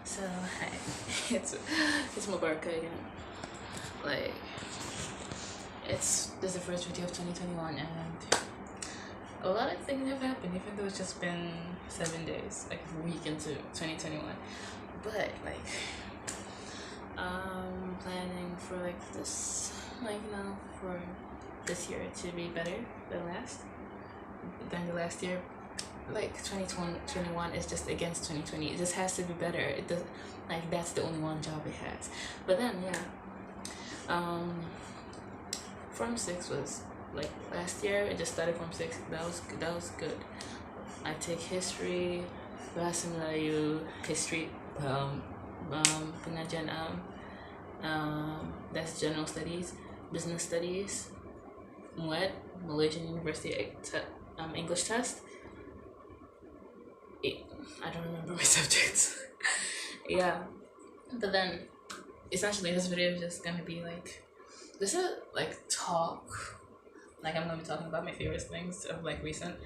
So hi, it's Mubaraka again. Like this is the first video of 2021, and a lot of things have happened. Even though it's just been 7 days, like a week into 2021, but like planning for like this, for this year to be better than the last year. Like 2021 is just against 2020. It just has to be better. It does, like, that's the only one job it has. But then yeah, Form 6 was like last year. It just started Form 6. That was good. I take history, bahasa Melayu, history, pengajian that's general studies, business studies, Malaysian University English test. I don't remember my subjects. Yeah, but then essentially this video is just gonna be like, this is like talk. Like, I'm gonna be talking about my favorite things of like recent.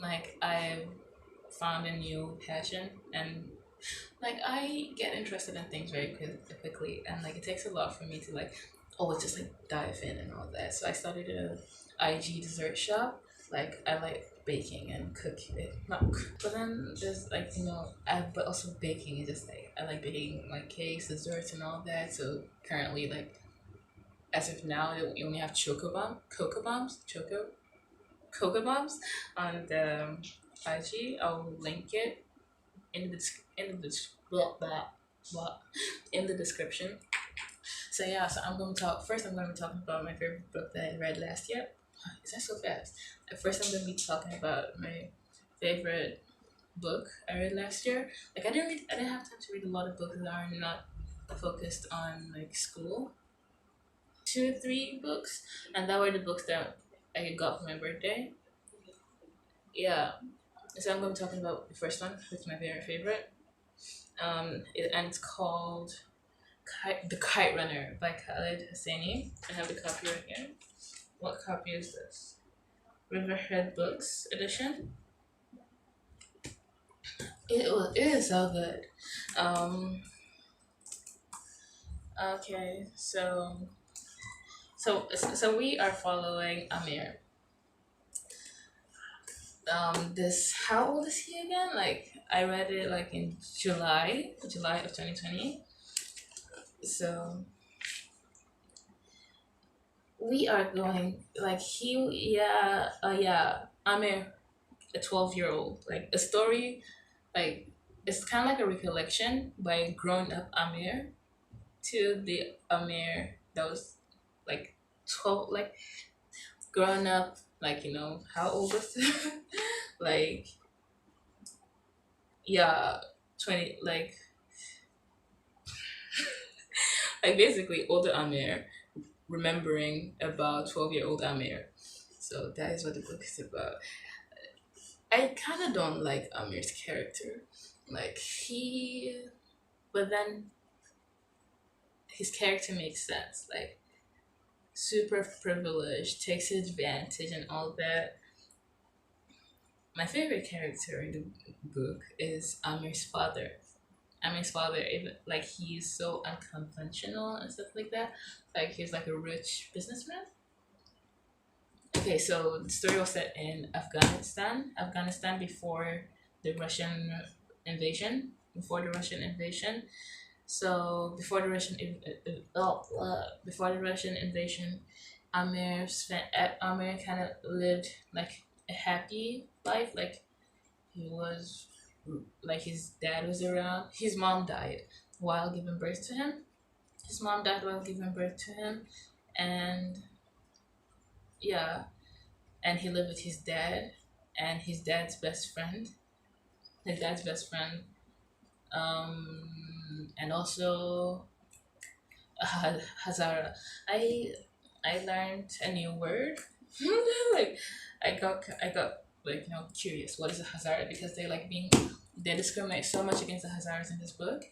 like I've found a new passion, and like I get interested in things very quickly, and like it takes a lot for me to like always just like dive in and all that. So I started a IG dessert shop. Like, I like baking and cooking, not but then there's like, but also baking is just like, I like baking like cakes, desserts, and all that. So currently, like, as of now, we only have cocoa bombs on the IG. I'll link it in the blah, blah, blah, in the description. So yeah, so I'm gonna be talking about my favorite book that I read last year. Is that so fast? At first, I'm gonna be talking about my favorite book I read last year. Like, I didn't have time to read a lot of books that are not focused on like school. 2 3 books, and that were the books that I got for my birthday. Yeah, so I'm gonna be talking about the first one, which is my very favorite. And it's called The Kite Runner by Khaled Hosseini. I have the copy right here. What copy is this? Riverhead Books edition. It is so good. Um. Okay. So we are following Amir. This, how old is he again? Like, I read it like in July of 2020. So we are going like Amir, a 12-year-old, like a story, like it's kind of like a recollection by grown up Amir to the Amir that was like 12, like grown up, like, how old was like, yeah, 20, like basically older Amir remembering about 12-year-old Amir. So that is what the book is about. I kind of don't like Amir's character. Like, but then his character makes sense. Like, super privileged, takes advantage, and all that. My favorite character in the book is Amir's father. Amir's father, even like, he's so unconventional and stuff like that. Like, he's like a rich businessman. Okay, so the story was set in Afghanistan before the Russian invasion. So before the Russian invasion, Amir kind of lived like a happy life. Like, he was, like, his dad was around. His mom died while giving birth to him. And yeah, and he lived with his dad and his dad's best friend. His dad's best friend, and also Hazara. I I learned a new word. like, I got like, curious. What is a Hazara? Because they discriminate so much against the Hazaras in this book.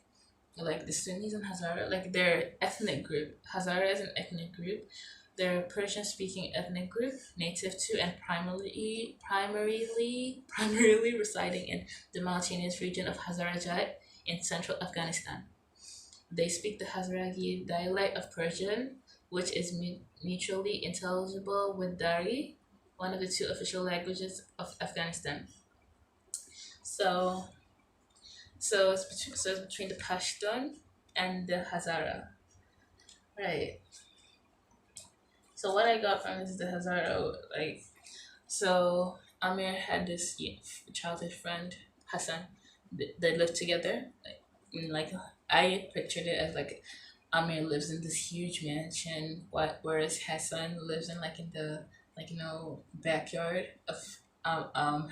Like the Sunnis and Hazara, like their ethnic group. Hazara is an ethnic group, They're a Persian-speaking ethnic group native to and primarily residing in the mountainous region of Hazarajat in central Afghanistan. They speak the Hazaragi dialect of Persian, which is mutually intelligible with Dari, one of the two official languages of Afghanistan. So, so it's between the Pashtun and the Hazara, right? So what I got from this is the Hazara, like, so Amir had this childhood friend Hassan. They lived together. Like I pictured it as like Amir lives in this huge mansion, whereas Hassan lives in like in the like backyard of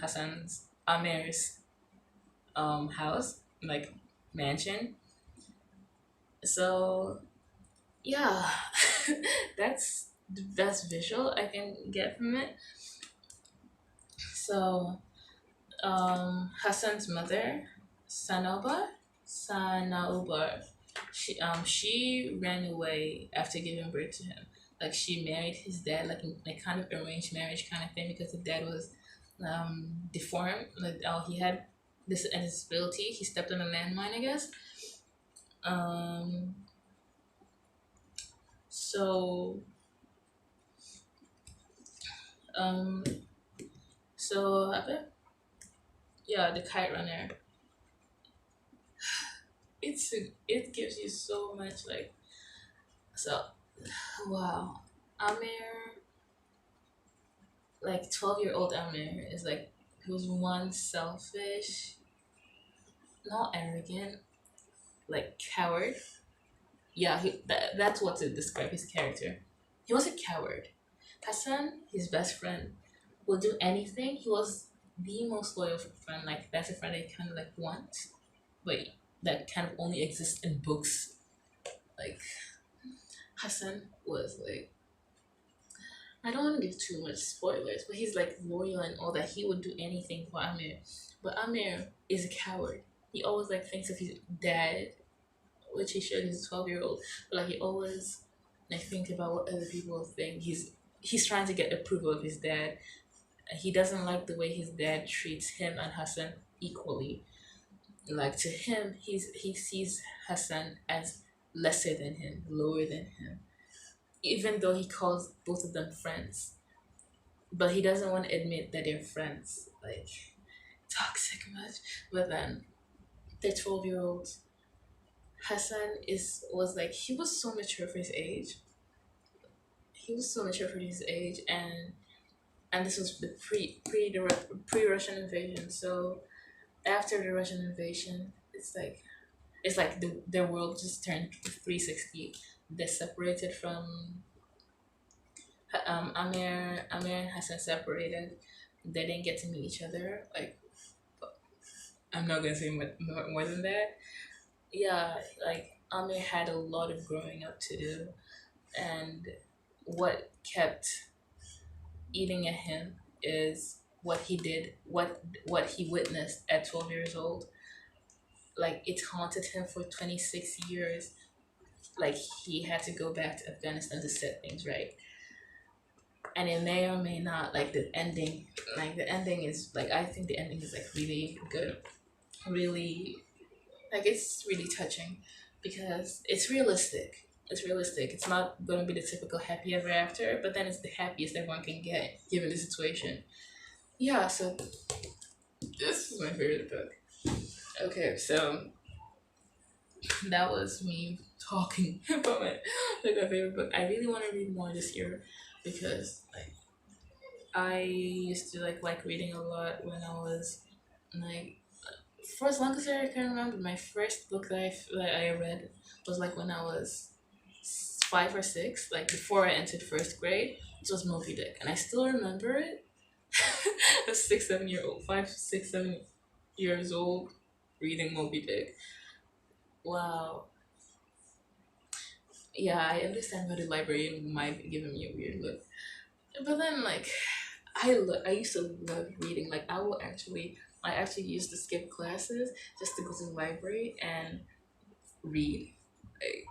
Hassan's Amir's house, like mansion. So yeah, that's the best visual I can get from it. So Hassan's mother, Sanoba, Sanaubar, she ran away after giving birth to him. Like she married his dad, like in like kind of arranged marriage kind of thing, because the dad was deformed. Like he had this a disability. He stepped on a landmine, I guess. Um, so um, yeah, the kite runner. It gives you so much like so. Wow, Amir, like 12-year-old Amir is like he was one selfish, not arrogant, like coward. Yeah, that's what to describe his character. He was a coward. Hassan, his best friend, will do anything. He was the most loyal friend, like that's a friend I kind of like want, but that kind of only exists in books. Like Hassan was like I don't want to give too much spoilers, but he's like loyal and all that. He would do anything for Amir, but Amir is a coward. He always like thinks of his dad, which he should. He's a 12-year-old, but like he always like think about what other people think. He's trying to get approval of his dad. He doesn't like the way his dad treats him and Hassan equally. Like to him, he sees Hassan as lesser than him, lower than him, even though he calls both of them friends, but he doesn't want to admit that they're friends. Like toxic much. But then the 12-year-old Hassan is was like he was so mature for his age. He was so mature for his age, and this was the pre Russian invasion. So after the Russian invasion, it's like their world just turned 360. They're separated from Amir and Hassan separated. They didn't get to meet each other. Like I'm not gonna say more than that. Yeah, like Amir had a lot of growing up to do, and what kept eating at him is what he did, what he witnessed at 12 years old. Like it haunted him for 26 years. Like he had to go back to Afghanistan to set things right, and it may or may not like the ending. Like the ending is like I think the ending is like really good, really like it's really touching because it's realistic. It's realistic. It's not gonna be the typical happy ever after, but then it's the happiest everyone can get given the situation. Yeah, so this is my favorite book. Okay, so that was me talking about my favorite book. I really want to read more this year because like I used to like reading a lot when I was like for as long as I can remember. My first book that I read was like when I was 5 or 6, like before I entered first grade. It was Moby Dick, and I still remember it. A 6, 7 year old, 5, 6, 7 years old, reading Moby Dick. Wow. Yeah, I understand why the librarian might be giving me a weird look, but then like I used to love reading. Like I actually used to skip classes just to go to the library and read. Like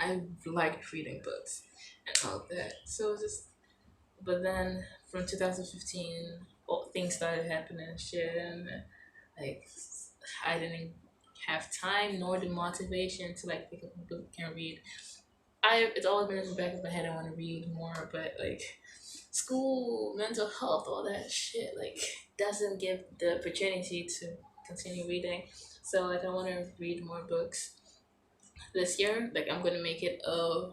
I like reading books and all that. So it's just, but then from 2015, things started happening and shit, and like I didn't have time nor the motivation to like pick up a book and read. It's always been in the back of my head. I want to read more, but like school, mental health, all that shit, like doesn't give the opportunity to continue reading. So like I want to read more books this year. Like I'm gonna make it a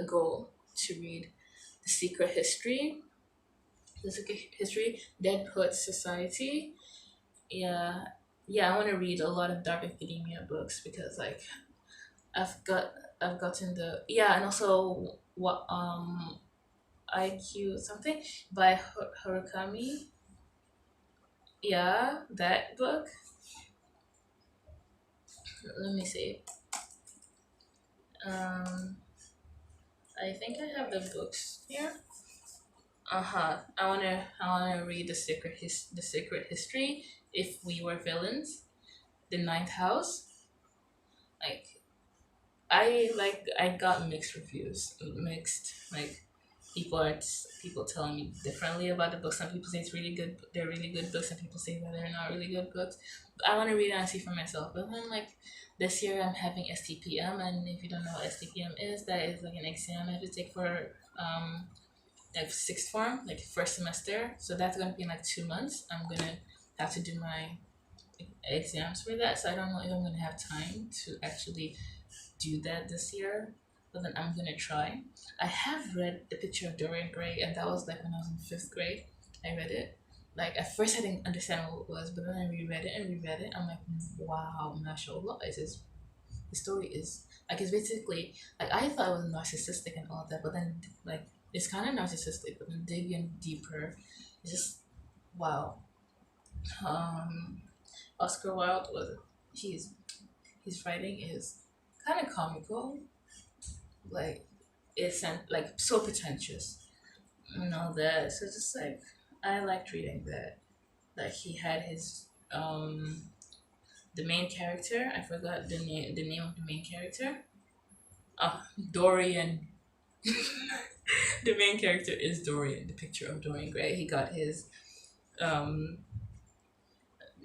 goal to read The Secret History, The Secret History, Deadwood Society. Yeah, yeah, I want to read a lot of dark academia books because like I've got I've gotten the yeah, and also what IQ something by Harakami. Yeah, that book. Let me see. Um, I think I have the books here. I wanna read the Secret History. If we were villains, the Ninth House. Like I got mixed reviews, mixed like people telling me differently about the book. Some people say it's really good. They're really good books. Some people say that they're not really good books. But I want to read it and see for myself. But then like this year I'm having STPM, and if you don't know what STPM is, that is like an exam I have to take for like sixth form, like first semester. So that's gonna be in like 2 months. I'm gonna have to do my exams for that. So I don't know if I'm gonna have time to actually do that this year, but then I'm gonna try. I have read The Picture of Dorian Gray, and that was like when I was in fifth grade. I read it. Like at first I didn't understand what it was, but then I reread it and reread it. I'm like, wow, mashallah, the story is like it's basically like I thought it was narcissistic and all that, but then like it's kind of narcissistic, but then digging deeper, it's just wow. Um, Oscar Wilde was he's his writing is kind of comical, like it's like so pretentious and all that. So just like I liked reading that. Like he had his the main character. I forgot the name of the main character. Dorian. The main character is Dorian. The picture of Dorian Gray. Um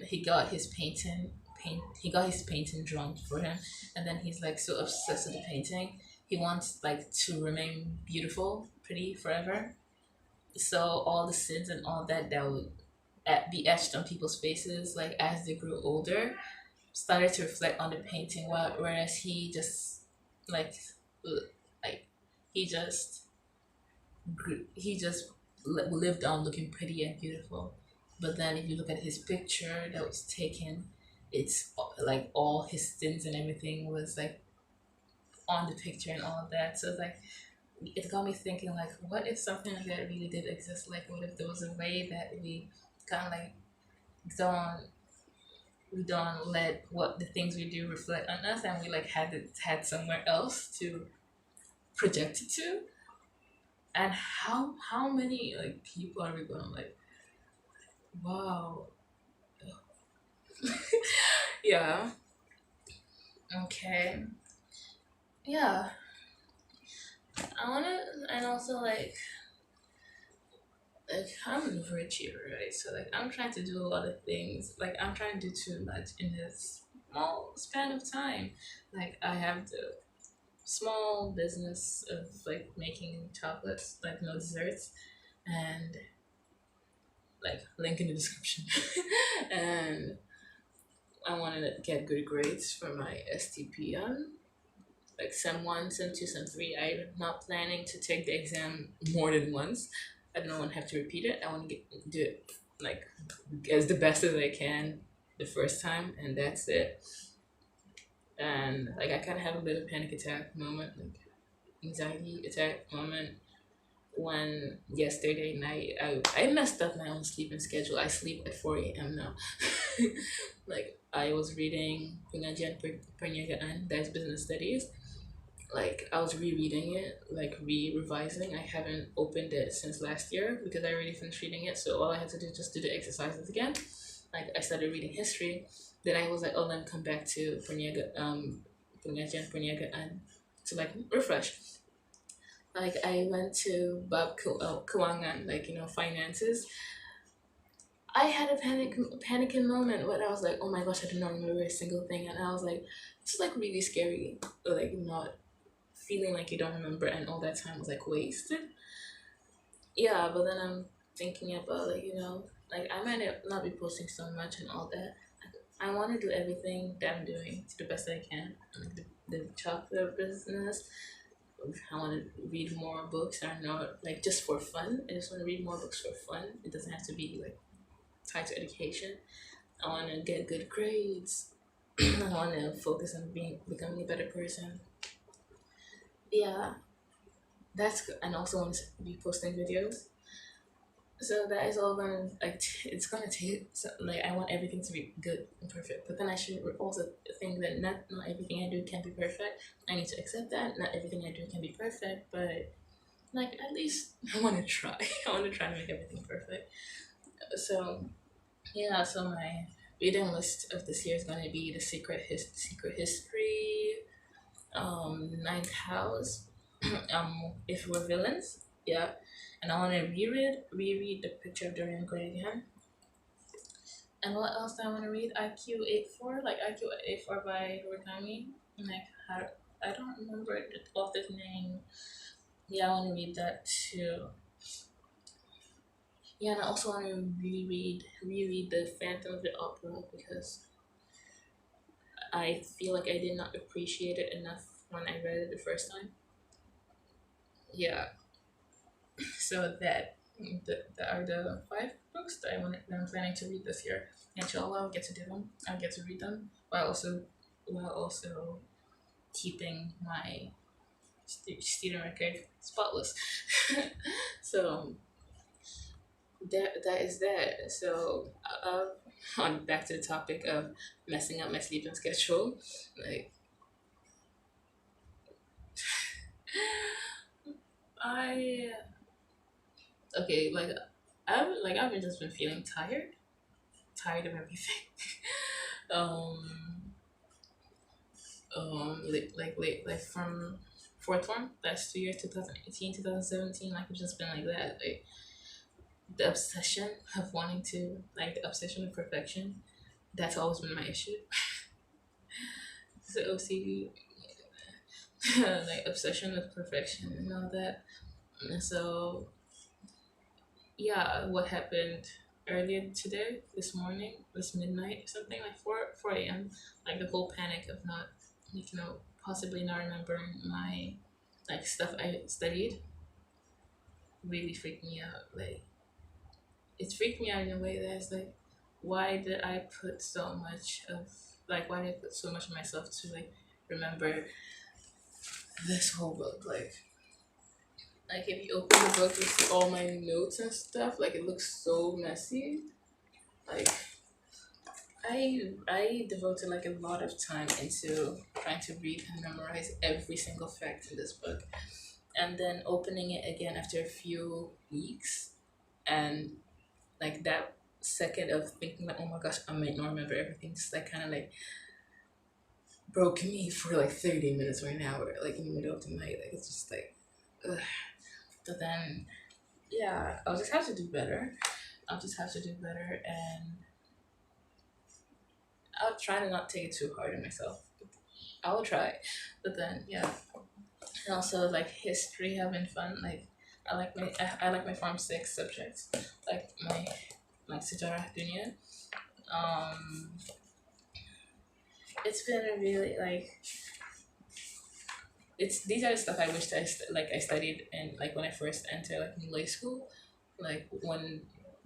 he got his he got his painting drawn for him, and then he's like so obsessed with the painting. He wants like to remain beautiful, pretty forever. So all the sins and all that would be etched on people's faces like as they grew older started to reflect on the painting, whereas he just like like he just he just lived on looking pretty and beautiful. But then if you look at his picture that was taken, it's like all his sins and everything was like on the picture and all of that. So it's like it got me thinking like what if something like that really did exist? Like what if there was a way that we kind of like don't we don't let what the things we do reflect on us, and we like had somewhere else to project it to. And how many like people are we gonna like wow. Yeah, okay, yeah, I wanna. And also like I'm an achiever, right? So like I'm trying to do a lot of things. Like I'm trying to do too much in this small span of time. Like I have the small business of like making chocolates, like no desserts, and like link in the description. And I want to get good grades for my STPM, like sem one, sem two, sem three. I'm not planning to take the exam more than once. I don't want to have to repeat it. I want to do it like as the best as I can the first time, and that's it. And like I kind of have a bit of panic attack moment, like anxiety attack moment when yesterday night I messed up my own sleeping schedule. I sleep at 4 a.m. now. Like I was reading Pengajian Perniagaan, that's business studies. Like I was rereading it, like revising. I haven't opened it since last year because I already finished reading it. So all I had to do was just do the exercises again. Like I started reading history. Then I was like, oh, let me come back to pengajian perniagaan to like refresh. Like I went to Kawangan, like finances. I had a panicking moment when I was like, oh my gosh, I do not remember a single thing, and I was like, it's like really scary, like not feeling like you don't remember, and all that time was like wasted. Yeah, but then I'm thinking about like like I might not be posting so much and all that. I want to do everything that I'm doing to the best I can. Like the chocolate business. I want to read more books. I know, like just for fun. I just want to read more books for fun. It doesn't have to be like tied to education. I want to get good grades. I want to focus on becoming a better person. Yeah, that's good. And also want to be posting videos. So that is all gonna like it's gonna take like I want everything to be good and perfect, but then I should also think that not everything I do can be perfect. I need to accept that not everything I do can be perfect, but like at least I want to try. I want to try to make everything perfect. So yeah, so my reading list of this year is gonna be the secret history, ninth house, if we're villains, yeah. And I want to reread the Picture of Dorian Gray again. And what else do I want to read? IQ 84, like IQ 84 by Murakami. Like I don't remember the author's name. Yeah, I want to read that too. Yeah, and I also want to reread the Phantom of the Opera because I feel like I did not appreciate it enough when I read it the first time. Yeah, so that are the five books that I'm planning to read this year. Inshallah, I'll get to do them. I'll get to read them while also keeping my student record spotless. So that is that. So on back to the topic of messing up my sleeping schedule. Like I okay, I've just been feeling tired of everything. um like from fourth form, that's 2 years, 2018, 2017. Like it's just been like that. Like the obsession of wanting to like the obsession of perfection. That's always been my issue. So OCD, like obsession with perfection and all that. And so yeah, what happened earlier today, this morning, this midnight, something like 4 a.m. Like the whole panic of not, possibly not remembering my like stuff I studied really freaked me out. Like it freaked me out in a way that's like, why did I put so much of why did I put so much of myself to like remember this whole book? Like if you open the book, you see all my notes and stuff. Like it looks so messy. Like I devoted like a lot of time into trying to read and memorize every single fact in this book, and then opening it again after a few weeks, and like that second of thinking like, oh my gosh, I might not remember everything, just like kind of like broke me for like 30 minutes or an hour, like in the middle of the night. Like it's just like, ugh. But then yeah, I'll just have to do better. I'll just have to do better, and I'll try to not take it too hard on myself. I will try, but then yeah, and also like history having fun. Like I like my Form 6 subjects, like my sejarah dunia. Um, it's been a really like it's these are the stuff I wished I studied and like when I first entered like middle school, like when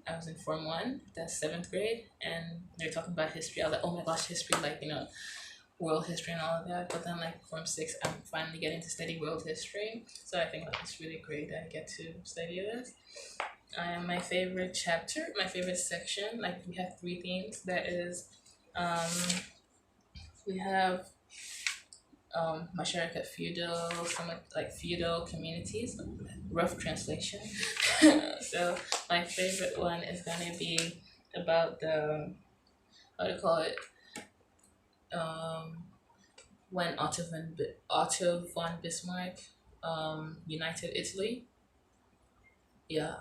I was in Form 1, that's seventh grade, and they're talking about history. I was like, oh my gosh, history, like world history and all of that. But then like Form 6, I'm finally getting to study world history, so I think like it's really great that I get to study this. My favorite chapter, my favorite section, like we have three themes. That is, um, we have masyarakat feudal, some like feudal communities, rough translation. So my favorite one is gonna be about the, how do you call it, um, when Otto von Bismarck united Italy. Yeah,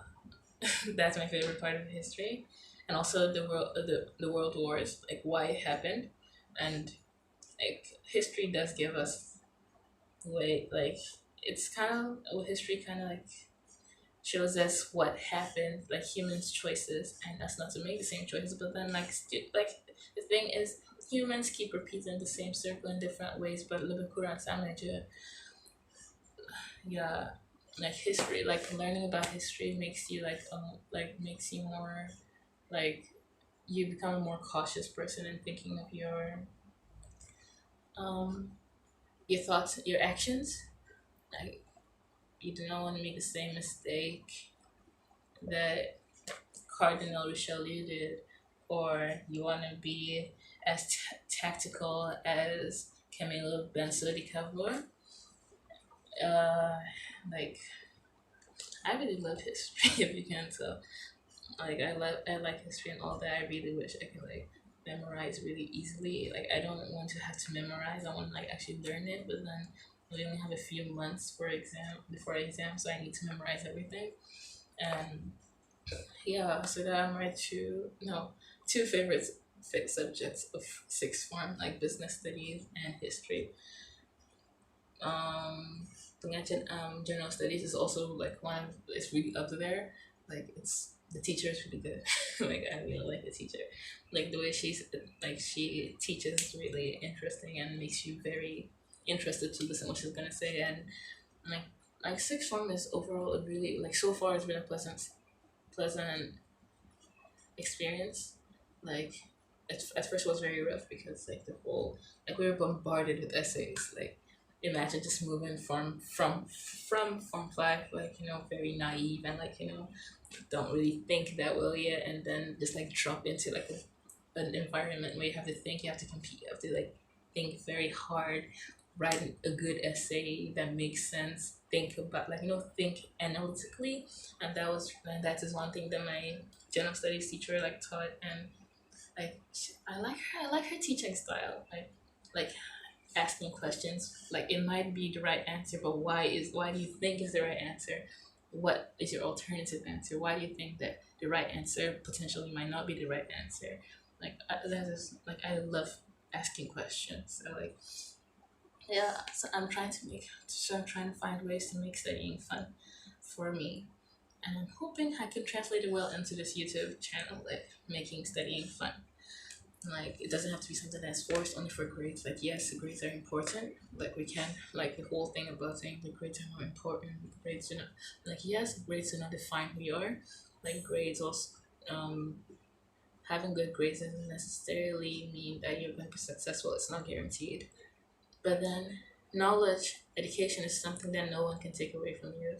that's my favorite part of history, and also the world wars, like why it happened, and like history does give us way like it's kind of well, history kind of like shows us what happened, like humans' choices, and us not to make the same choices. But then, like the thing is, humans keep repeating the same circle in different ways. But lebih kurang sama aja. Yeah, like history, like learning about history makes you like makes you more like you become a more cautious person in thinking of um your thoughts, your actions. Like you do not want to make the same mistake that Cardinal Richelieu did, or you want to be as tactical as Camilo Benso de Cavour. Uh, like I really love history, if you can tell. Like I like history and all that. I really wish I could like memorize really easily. Like I don't want to have to memorize. I want to like actually learn it. But then we only have a few months for exam before exam, so I need to memorize everything. And yeah, so that I'm my two favorite subjects of sixth form, like business studies and history. Um, General studies is also like one of it's really up there. Like it's the teacher is really good. Like I really like the teacher. Like the way she teaches is really interesting and makes you very interested to listen what she's gonna say. And like sixth form is overall a really like so far it's been a pleasant experience. Like at first it was very rough because like the whole like we were bombarded with essays. Like imagine just moving from form five, like very naive and like don't really think that well yet, and then just like drop into like an environment where you have to think, you have to compete, you have to like think very hard, write a good essay that makes sense, think about like think analytically. And that is one thing that my general studies teacher like taught. And like I like her teaching style, like asking questions. Like it might be the right answer, but why do you think is the right answer? What is your alternative answer? Why do you think that the right answer potentially might not be the right answer? Like that is like I love asking questions. So like yeah, so I'm trying to find ways to make studying fun for me. And I'm hoping I can translate it well into this YouTube channel, like making studying fun. Like it doesn't have to be something that's forced only for grades. Like yes, the grades are important. Like we can like the whole thing about saying the grades are not important. Grades do not like yes, grades do not define who you are. Like grades also um having good grades doesn't necessarily mean that you're going to be successful. It's not guaranteed. But then knowledge, education is something that no one can take away from you.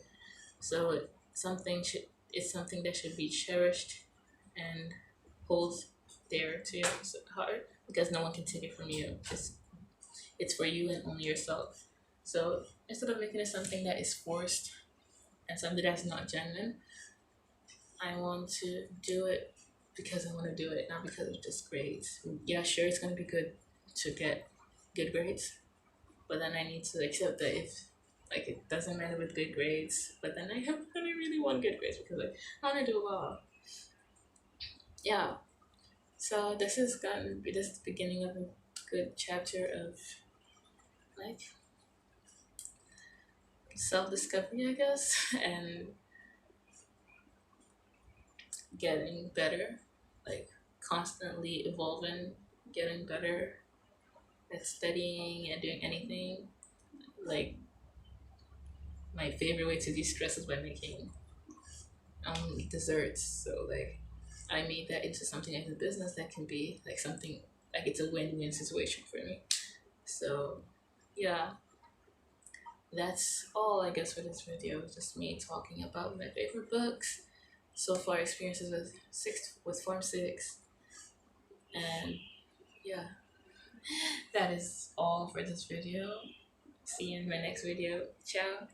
So something should it's something that should be cherished and hold dear to your heart because no one can take it from you. It's for you and only yourself. So instead of making it something that is forced and something that's not genuine, I want to do it because I want to do it, not because of just grades. Yeah, sure, it's gonna be good to get good grades, but then I need to accept that if like it doesn't matter with good grades, but then I really want good grades because like I want to do well. Yeah. So this is the beginning of a good chapter of like self discovery, I guess, and getting better, like constantly evolving, getting better at studying and doing anything. Like my favorite way to de stress is by making desserts. So like I made that into something as a business that can be like something like it's a win-win situation for me. So yeah, that's all I guess for this video. Just me talking about my favorite books, so far experiences with Form 6, and yeah, that is all for this video. See you in my next video. Ciao.